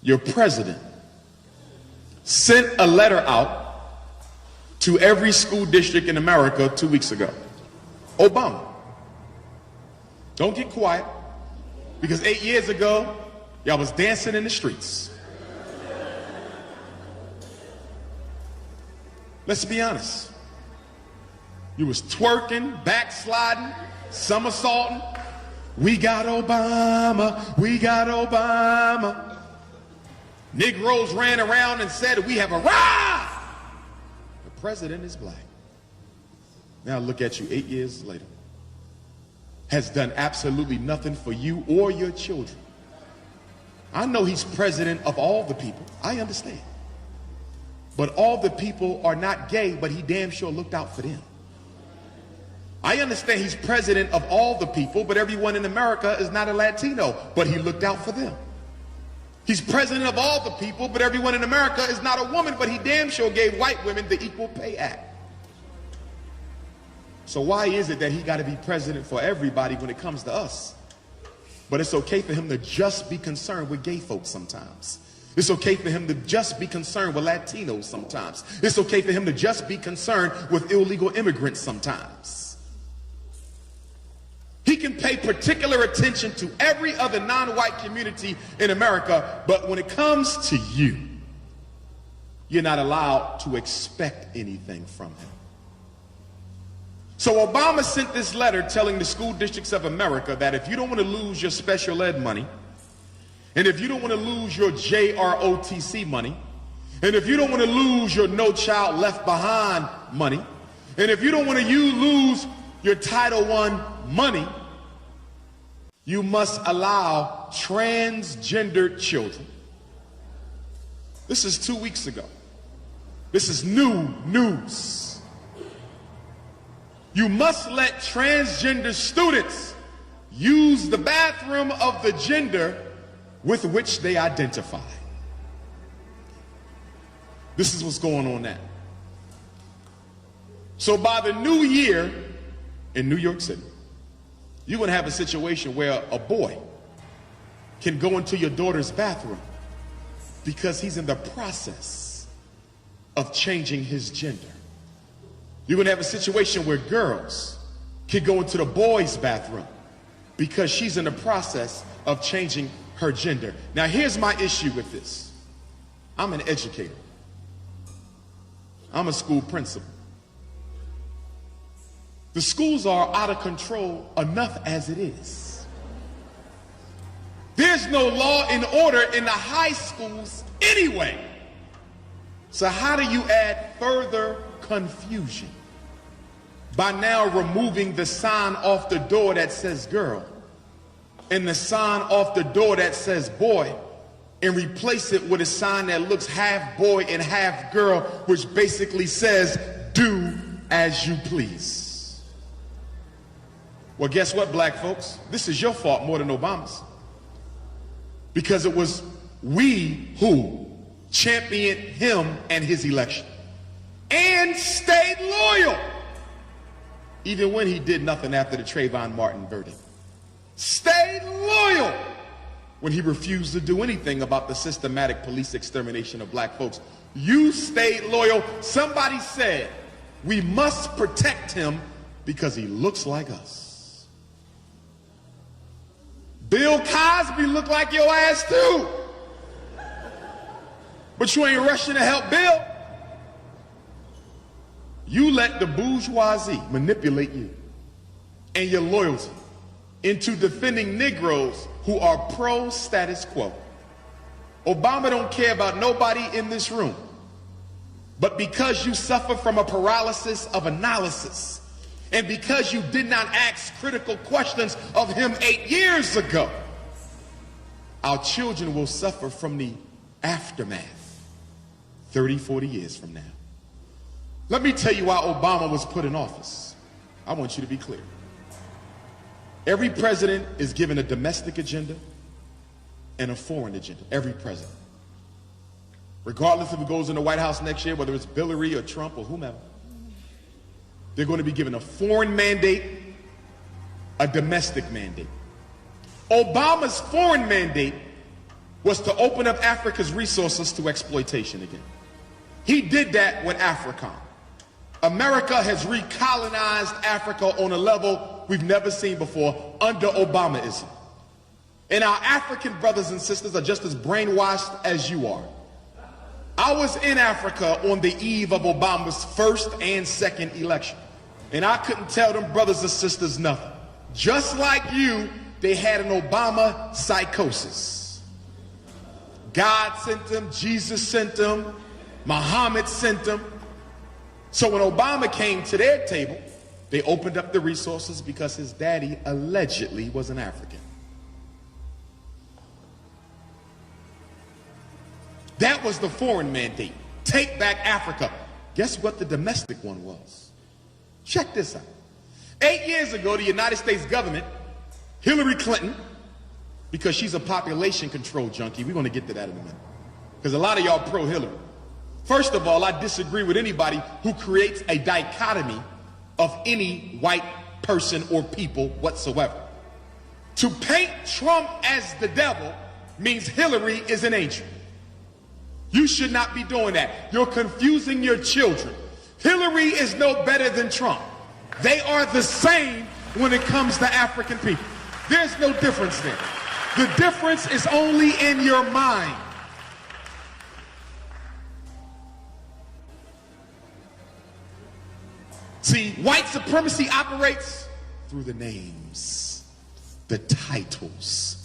your president, sent a letter out to every school district in America 2 weeks ago. Obama. Don't get quiet, because 8 years ago, y'all was dancing in the streets. Let's be honest. You was twerking, backsliding, somersaulting. We got Obama, we got Obama. Negroes ran around and said, we have arrived. The president is black. Now look at you 8 years later. Has done absolutely nothing for you or your children. I know he's president of all the people. I understand. But all the people are not gay, but he damn sure looked out for them. I understand he's president of all the people, but everyone in America is not a Latino, but he looked out for them. He's president of all the people, but everyone in America is not a woman, but he damn sure gave white women the Equal Pay Act. So why is it that he got to be president for everybody when it comes to us? But it's okay for him to just be concerned with gay folks sometimes. It's okay for him to just be concerned with Latinos sometimes. It's okay for him to just be concerned with illegal immigrants sometimes. He can pay particular attention to every other non-white community in America, but when it comes to you, you're not allowed to expect anything from him. So Obama sent this letter telling the school districts of America that if you don't want to lose your special ed money, and if you don't want to lose your JROTC money, and if you don't want to lose your No Child Left Behind money, and if you don't want to lose your Title I money, you must allow transgendered children. This is 2 weeks ago. This is new news. You must let transgender students use the bathroom of the gender with which they identify. This is what's going on now. So by the new year in New York City, you're going to have a situation where a boy can go into your daughter's bathroom because he's in the process of changing his gender. You're going to have a situation where girls can go into the boy's bathroom because she's in the process of changing her gender. Now, here's my issue with this. I'm an educator. I'm a school principal. The schools are out of control enough as it is. There's no law and order in the high schools anyway. So how do you add further confusion by now removing the sign off the door that says girl and the sign off the door that says boy, and replace it with a sign that looks half boy and half girl, which basically says do as you please? Well, guess what, black folks? This is your fault more than Obama's, because it was we who championed him and his election and stayed loyal even when he did nothing after the Trayvon Martin verdict. Stayed loyal when he refused to do anything about the systematic police extermination of black folks. You stayed loyal. Somebody said we must protect him because he looks like us. Bill Cosby looked like your ass too. But you ain't rushing to help Bill. You let the bourgeoisie manipulate you and your loyalty into defending Negroes who are pro-status quo. Obama don't care about nobody in this room. But because you suffer from a paralysis of analysis, and because you did not ask critical questions of him 8 years ago, our children will suffer from the aftermath 30, 40 years from now. Let me tell you why Obama was put in office. I want you to be clear. Every president is given a domestic agenda and a foreign agenda. Every president. Regardless if it goes in the White House next year, whether it's Hillary or Trump or whomever, they're going to be given a foreign mandate, a domestic mandate. Obama's foreign mandate was to open up Africa's resources to exploitation again. He did that with Africa. America has recolonized Africa on a level we've never seen before under Obamaism. And our African brothers and sisters are just as brainwashed as you are. I was in Africa on the eve of Obama's first and second election, and I couldn't tell them brothers and sisters nothing. Just like you, they had an Obama psychosis. God sent them, Jesus sent them, Muhammad sent them. So when Obama came to their table, they opened up the resources because his daddy allegedly was an African. That was the foreign mandate. Take back Africa. Guess what the domestic one was? Check this out. 8 years ago, the United States government, Hillary Clinton, because she's a population control junkie, we're going to get to that in a minute, because a lot of y'all pro-Hillary. First of all, I disagree with anybody who creates a dichotomy of any white person or people whatsoever. To paint Trump as the devil means Hillary is an angel. You should not be doing that. You're confusing your children. Hillary is no better than Trump. They are the same when it comes to African people. There's no difference there. The difference is only in your mind. See, white supremacy operates through the names, the titles.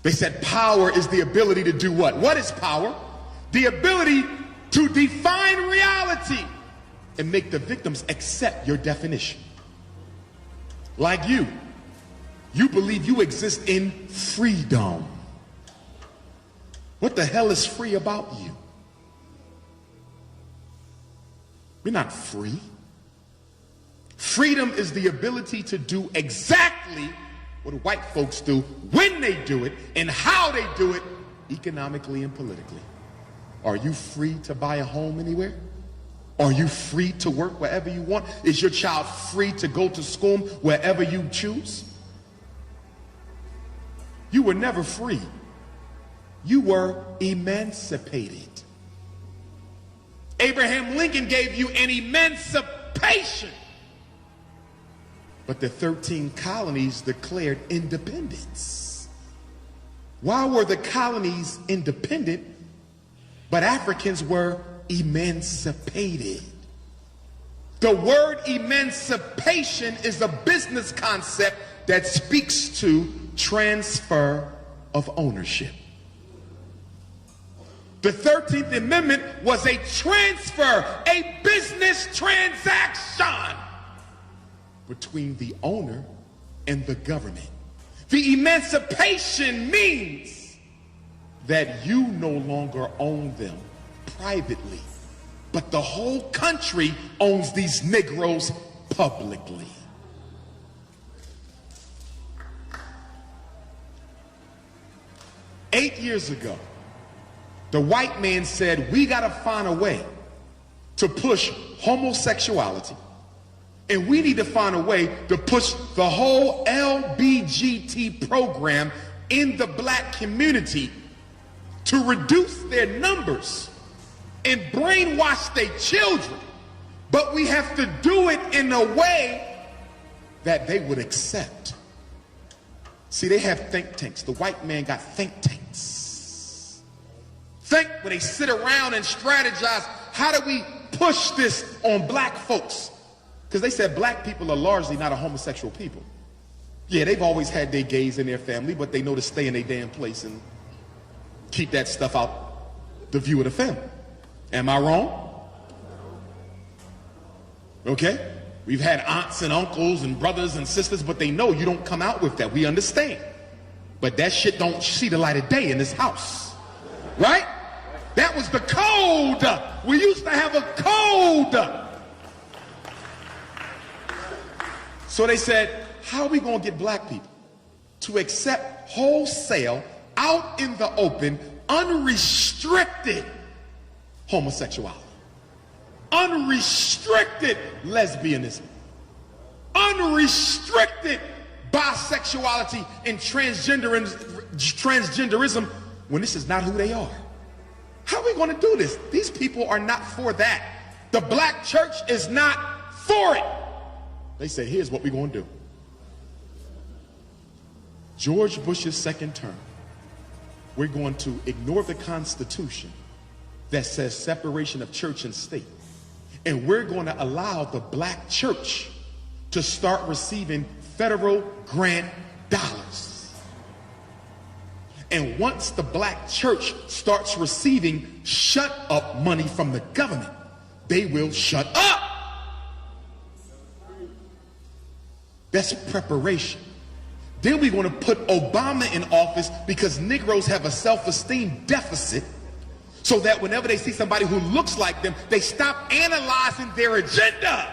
They said power is the ability to do what? What is power? The ability to define reality and make the victims accept your definition. Like you believe you exist in freedom. What the hell is free about you? We're not free. Freedom is the ability to do exactly what white folks do, when they do it, and how they do it, economically and politically. Are you free to buy a home anywhere? Are you free to work wherever you want? Is your child free to go to school wherever you choose? You were never free. You were emancipated. Abraham Lincoln gave you an emancipation. But the 13 colonies declared independence. Why were the colonies independent, but Africans were emancipated? The word emancipation is a business concept that speaks to transfer of ownership. The 13th Amendment was a transfer, a business transaction between the owner and the government. The emancipation means that you no longer own them privately, but the whole country owns these Negroes publicly. Eight years ago, the white man said, we got to find a way to push homosexuality, and we need to find a way to push the whole LBGT program in the black community to reduce their numbers and brainwash their children. But we have to do it in a way that they would accept. See, they have think tanks. The white man got think tanks. Think when they sit around and strategize, how do we push this on black folks? Because they said black people are largely not a homosexual people. Yeah, they've always had their gays in their family, but they know to stay in their damn place and keep that stuff out the view of the family. Am I wrong? Okay? We've had aunts and uncles and brothers and sisters, but they know you don't come out with that. We understand. But that shit don't see the light of day in this house. Right? That was the code. We used to have a code. So they said, how are we going to get black people to accept wholesale, out in the open, unrestricted homosexuality, unrestricted lesbianism, unrestricted bisexuality and transgenderism when this is not who they are? How are we going to do this? These people are not for that. The black church is not for it. They say, here's what we're going to do. George Bush's second term, we're going to ignore the Constitution that says separation of church and state. And we're going to allow the black church to start receiving federal grant dollars. And once the black church starts receiving shut up money from the government, they will shut up. That's preparation. Then we're going to put Obama in office because Negroes have a self-esteem deficit, so that whenever they see somebody who looks like them, they stop analyzing their agenda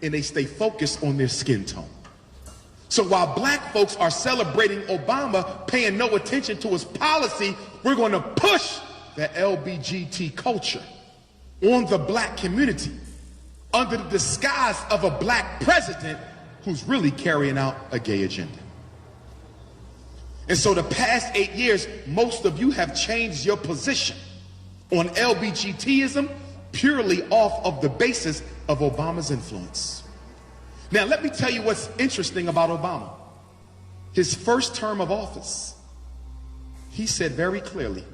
and they stay focused on their skin tone. So while black folks are celebrating Obama, paying no attention to his policy, we're going to push the LGBT culture on the black community under the disguise of a black president who's really carrying out a gay agenda. And so the past 8 years, most of you have changed your position on LBGTism purely off of the basis of Obama's influence. Now, let me tell you what's interesting about Obama. His first term of office, he said very clearly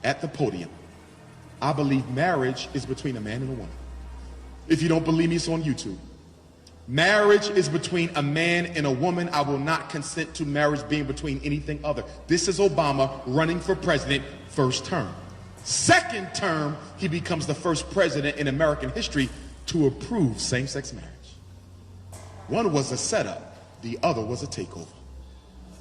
at the podium, I believe marriage is between a man and a woman. If you don't believe me, it's on YouTube. Marriage is between a man and a woman. I will not consent to marriage being between anything other. This is Obama running for president, first term. Second term, he becomes the first president in American history to approve same-sex marriage. One was a setup, the other was a takeover.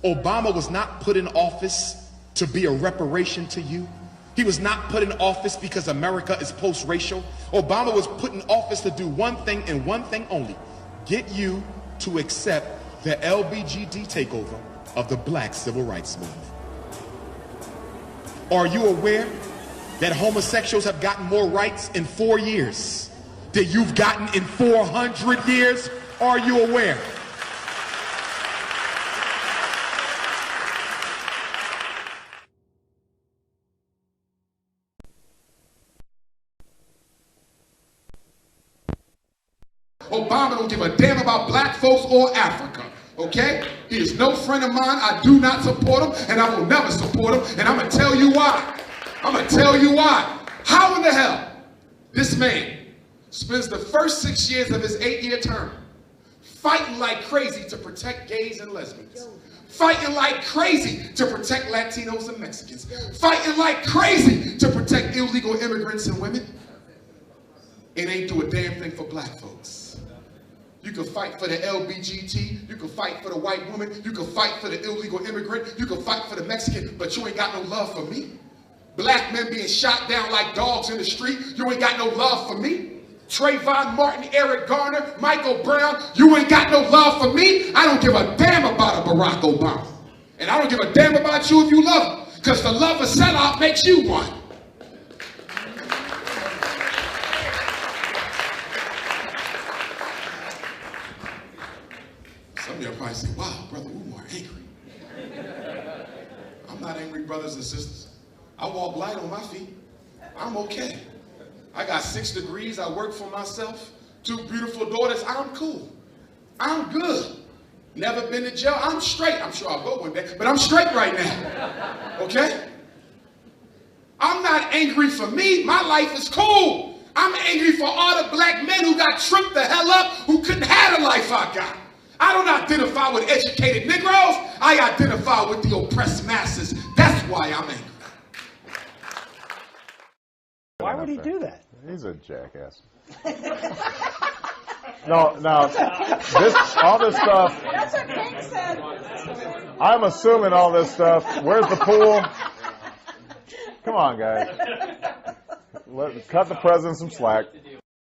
Obama was not put in office to be a reparation to you. He was not put in office because America is post-racial. Obama was put in office to do one thing and one thing only: get you to accept the LBGT takeover of the black civil rights movement. Are you aware that homosexuals have gotten more rights in 4 years than you've gotten in 400 years? Are you aware? Obama don't give a damn about black folks or Africa, okay? He is no friend of mine. I do not support him, and I will never support him, and I'm going to tell you why. I'm going to tell you why. How in the hell this man spends the first 6 years of his 8-year term fighting like crazy to protect gays and lesbians, fighting like crazy to protect Latinos and Mexicans, fighting like crazy to protect illegal immigrants and women, and ain't do a damn thing for black folks? You can fight for the LBGT, you can fight for the white woman, you can fight for the illegal immigrant, you can fight for the Mexican, but you ain't got no love for me. Black men being shot down like dogs in the street, you ain't got no love for me. Trayvon Martin, Eric Garner, Michael Brown, you ain't got no love for me. I don't give a damn about a Barack Obama. And I don't give a damn about you if you love him, because the love of sellout makes you one. Some of you probably say, wow, Brother Umar, angry. I'm not angry, brothers and sisters. I walk light on my feet. I'm okay. I got 6 degrees. I work for myself. 2 beautiful daughters. I'm cool. I'm good. Never been to jail. I'm straight. I'm sure I'll go one day, but I'm straight right now. Okay? I'm not angry for me. My life is cool. I'm angry for all the black men who got tripped the hell up, who couldn't have the life I got. I don't identify with educated Negroes. I identify with the oppressed masses. That's why I'm angry. Why would he do that? He's a jackass. No, all this stuff. That's what King said. I'm assuming all this stuff. Where's the pool? Come on, guys. Cut the president some slack.